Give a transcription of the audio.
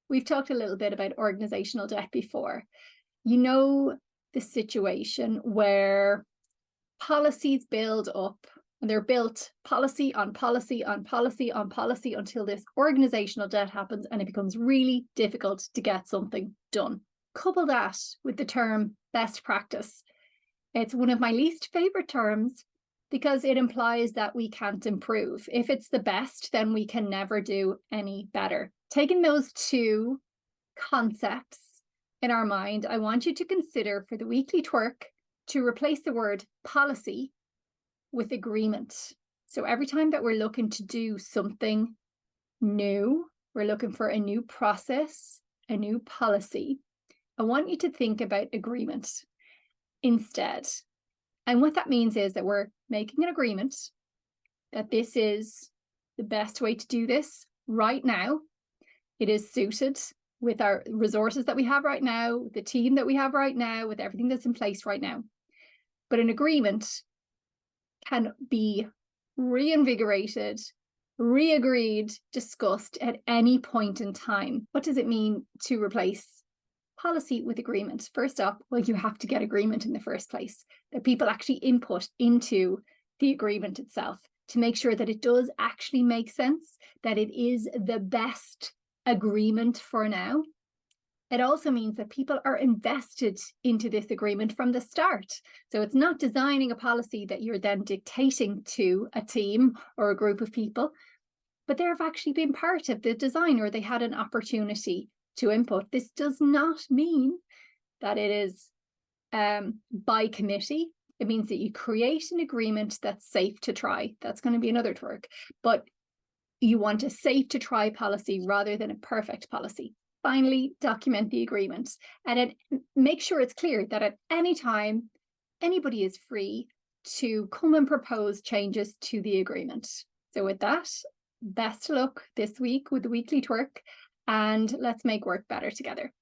We've talked a little bit about organizational debt before. You know, the situation where policies build up and they're built policy on policy on policy on policy until this organizational debt happens and it becomes really difficult to get something done. Couple that with the term best practice. It's one of my least favorite terms because it implies that we can't improve. If it's the best, then we can never do any better. Taking those two concepts in our mind, I want you to consider for the weekly twerk to replace the word policy with agreement. So every time that we're looking to do something new, we're looking for a new process, a new policy, I want you to think about agreement instead. And what that means is that we're making an agreement that this is the best way to do this right now. It is suited with our resources that we have right now, the team that we have right now, with everything that's in place right now. But an agreement can be reinvigorated, re-agreed, discussed at any point in time. What does it mean to replace policy with agreement? First up, well, you have to get agreement in the first place, that people actually input into the agreement itself to make sure that it does actually make sense, that it is the best agreement for now. It also means that people are invested into this agreement from the start. So it's not designing a policy that you're then dictating to a team or a group of people, but they've actually been part of the design or they had an opportunity to input. This does not mean that it is by committee. It means that you create an agreement that's safe to try. That's going to be another twerk. But you want a safe to try policy rather than a perfect policy. Finally, document the agreement and make sure it's clear that at any time, anybody is free to come and propose changes to the agreement. So with that, best of luck this week with the weekly twerk, and let's make work better together.